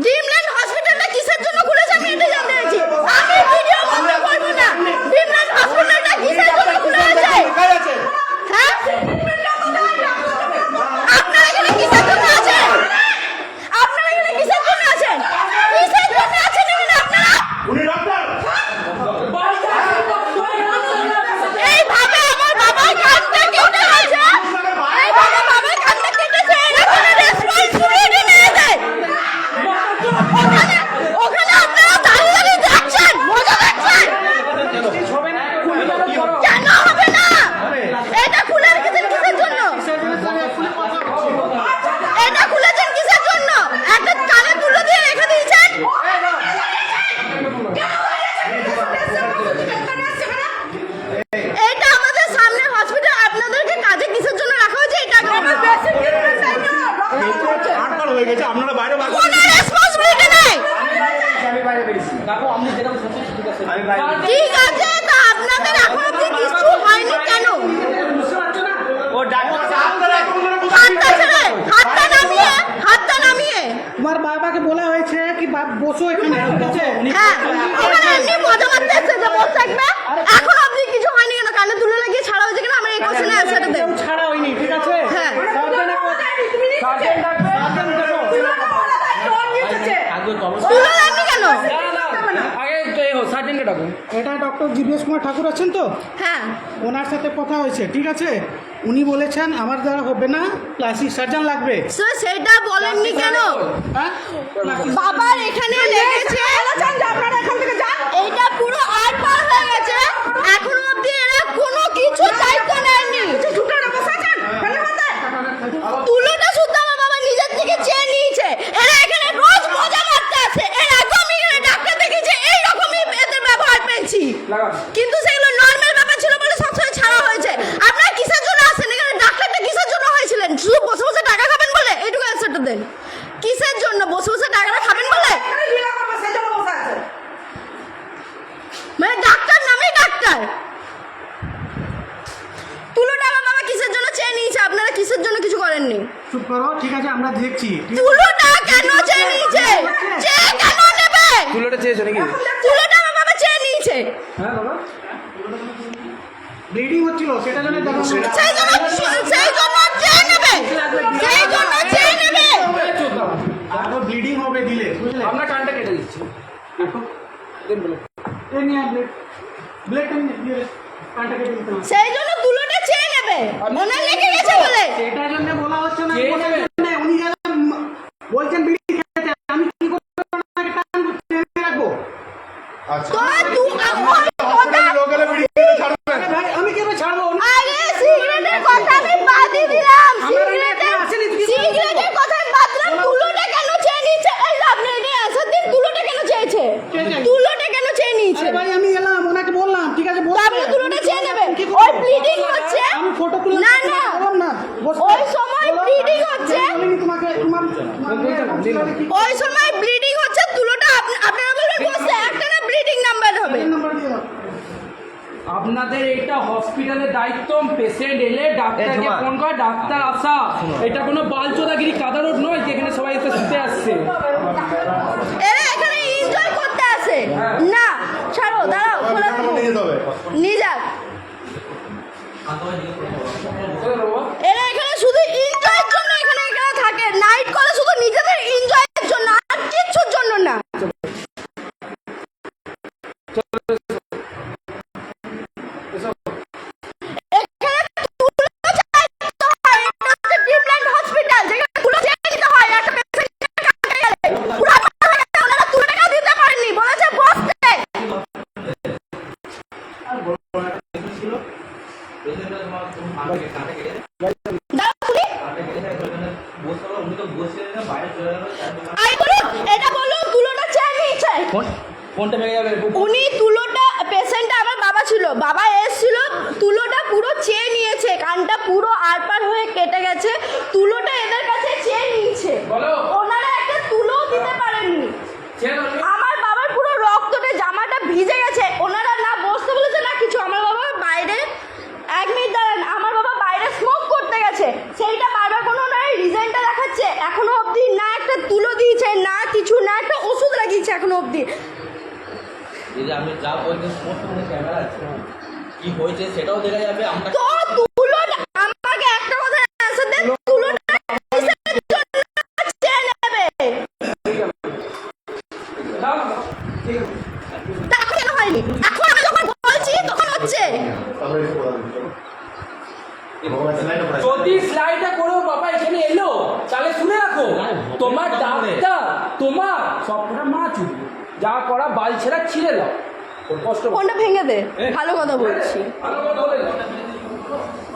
Dreamland হসপিটালটা কিসের জন্য খুলেছে আমি এটা জানতে চাইছি। আমি ভিডিও বন্ধ করব না। ড্রিমল্যান্ড হসপিটালটা কিসের জন্য খুলেছে? হ্যাঁ, আপনারা এখানে কিসের জন্য আছেন? আপনারা এখানে কিসের জন্য আছেন? কিসের জন্য আছেন এখানে আপনারা? উনি ডক্টর। এইভাবে আমার বাবার কানটা কেটে গেছে। এইভাবে বাবার কানটা কেটেছে। এরা কোনো রেসপন্সিবিলিটি নিয়ে যায়। ওখানে আপনারা দাঁড়িয়ে দাঁড়িয়ে দেখছেন, মজা দেখছেন। কেন হবে না? এটা খুলে রেখেছেন কিসের জন্য? এটা খুলেছেন কিসের জন্য? একটা কানে তুলে দিয়ে রেখে দিয়েছেন। এটা আমাদের সামনে হসপিটাল, আপনাদেরকে কাজে কিসের জন্য রাখা হয়েছে? এটা আপনারা বাইরে কোনো রেসপন্সিবিলিটি নেই। ঠিক আছে, তা আপনাদের এখন অব্দি কিছু হয়নি কেন? হাতটা নামিয়ে তোমার বাবাকে বলা হয়েছে কি বসো এখানে, হ্যাঁ, ওখানে এমনি মজা মারতে এসেছে যে বসে থাকবে। এখন অব্দি কিছু হয়নি কেন? কানে তুলে লাগিয়ে ছাড়া হয়েছে কিনা আমার এই কোশ্চেনে অ্যান্সারটা দেন। ছাড়া হয়নি, ঠিক আছে? হ্যাঁ, তুলে দেননি কেন? এটা ডক্টর জীবেশ কুমার ঠাকুর আছেন তো? হ্যাঁ, ওনার সাথে কথা হয়েছে, ঠিক আছে? উনি বলেছেন আমার দ্বারা হবে না, প্লাস্টিক সার্জন লাগবে। স্যার সেটা বলেননি কেন? হ্যাঁ, বাবার এখানে লেগেছে, আপনারা এখান থেকে যান। এইটা পুরো আর পার হয়ে গেছে। এখনো অব্দি এরা কোনো কিছু দায়িত্ব নেয়নি। তুলোটা শুদ্ধ আমার বাবা নিজের থেকে চেয়ে নিয়েছে। এরা এখানে রোজ মজা মারতে আসে। এর আগে আমি এখানে ডাক্তার দেখেছি, এইরকমই এদের ব্যবহার পেয়েছি। কিন্তু সেগুলো নর্মাল ব্যাপার ছিল বলে সবসময় ছাড়া হয়েছে। আপনারা কিসের জন্য আসেন এখানে? ডাক্তারটা কিসের জন্য হয়েছিলেন? শুধু বসে বসে টাকা খাবেন বলে? এইটুকু অ্যান্সারটা দেন। কিসের জন্য বসে বসে টাকাটা খাবেন বলে? মানে ডাক্তার নামেই ডাক্তার। তুলোটা আমার বাবা কিসের জন্য চেয়ে নিয়েছে? আপনারা কিসের জন্য কিছু করেননি? চুপ করো, ঠিক আছে? আমরা দেখছি। তুলোটা কেন চেয়ে নিয়েছে? চেয়ে কেন নেবে? তুলোটা চেয়েছো নাকি? তুলোটা আমার বাবা চেয়ে নিয়েছে। হ্যাঁ বাবা, ব্লিডিং হচ্ছিল, সেটা জন্য দেখো। সেই জন্য চেয়ে নেবে। সেই জন্য চেয়ে নেবে। তারপর ব্লিডিং হবে দিলে, বুঝলে? আমরা কানটা কেটে দিচ্ছি। এই নিয়ে ব্লেড দিয়ে কানটা কেটে দিতে হবে। সেই জন্য তুলোটা চেয়ে নেবে। মনে লেগে গেছে বলে। সেটার জন্য বলা হচ্ছে না, উনি যারা বলছেন বিড়ি খেতে, আমি কি করবো? রাখবো। আমি কেন ছাড়বো? আরে সিগারেটের কথা আমি বাদই দিলাম। সিগারেটের কথা আমি বাদ দিলাম। তুলোটা কেন চেয়ে নিয়েছে? এই আপনি এটা অ্যান্সার দিন। তুলোটা কেন চেয়েছে? তুলোটা কেন চেয়ে নিয়েছে? ভাই আমি এলাম, ওনাকে বললাম, ঠিক আছে? আপনি তুলোটা চেয়ে নেবেন। ওই ব্লিডিং হচ্ছে। আমি ফটো তুলে না না, না, ওই সময় ব্লিডিং হচ্ছে। তোমাকে ওই সময় ব্লিডিং হচ্ছে। তুলোটা আপনারা বলবেন বসে একটা না ব্লিডিং নাম্বার হবে। আপনাদের এটা হসপিটালের দায়িত্ব। পেশেন্ট এলে ডাক্তারকে ফোন করা, ডাক্তার আসা। এটা কোনো বালচোদাগিরি কাদা রোড নয় যেখানে সবাই এসে শুতে আসছে। এরা এখানে এনজয় করতে আসে না। ছাড়ো, দাঁড়াও, খোলা নিয়ে যাক। এরা এখানে শুধু এনজয়ের জন্য এখানে থাকে। নাইট করে শুধু নিজেদের এনজয়ের জন্য, আর কিচ্ছুর জন্য না। উনি তুলোটা, পেশেন্টটা আমার বাবা ছিল, বাবা এসেছিল, তুলোটা পুরো চেয়ে নিয়েছে। কানটা পুরো আরপার হয়ে কেটে গেছে। তুলোটা এদের কাছে চেয়ে নিয়েছে। ওনারা একটা এখনো অবধি। এই যে আমি যা বলছি সমস্ত ক্যামেরা আছে, কি হয়েছে সেটাও দেখা যাবে। আমরা তো তুলোটা আমাকে একটা কথা অ্যানসার দে, তুলোটা কিসের জন্য চেয়ে নেবে? তা কেন হয়নি? এখন আমি যখন বলছি তখন হচ্ছে। যদি স্লাইডটা করো বাবা এখানে এলো তাহলে শুনে রাখো, তোমার ডাক্তার তোমার সবটা মা চুরি যা করা বাল ছেড়া ছিঁড়ে দাও, ওর কষ্ট ফোনটা ভেঙে দে, ভালো কথা বলছি।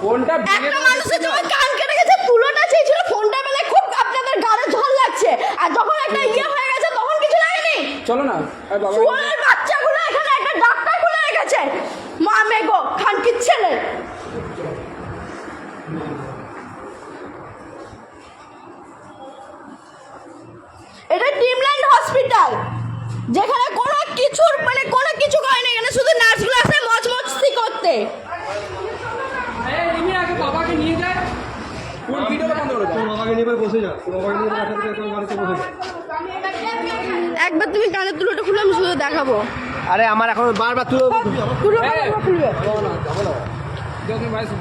ফোনটা ভেঙে একটা মানুষের যখন কান কেটে গেছে তুলোটা চেয়েছিল, ফোনটা মানে খুব আপনাদের গালে ঝাল লাগছে, আর যখন একটা ইয়ে হয়ে গেছে তখন কিছু লাগেনি। চলো না আর বাবা শুয়োরের বাচ্চাগুলো এখানে একটা ডাক্তার খুলে রেখেছে, মা মেগো খানকির ছেলে। এটা ড্রিমল্যান্ড হসপিটাল, যেখানে কোনো কিছুর মানে কোনো কিছু হয় না, এখানে শুধু নার্সগুলো আসে মজমস্তি করতে। এই তুমি আগে বাবাকে নিয়ে যায়, কোন ভিডিওটা বন্ধ করে দাও। বাবাকে নিয়ে বসে যা, বাবাকে নিয়ে বাড়িতে বসে যা। একবার তুমি কানের তুলোটা খুলে আমি শুধু দেখাবো। আরে আমার এখন বারবার তুলো তুলো এই। খুলবে। দেখো ভাই শুধু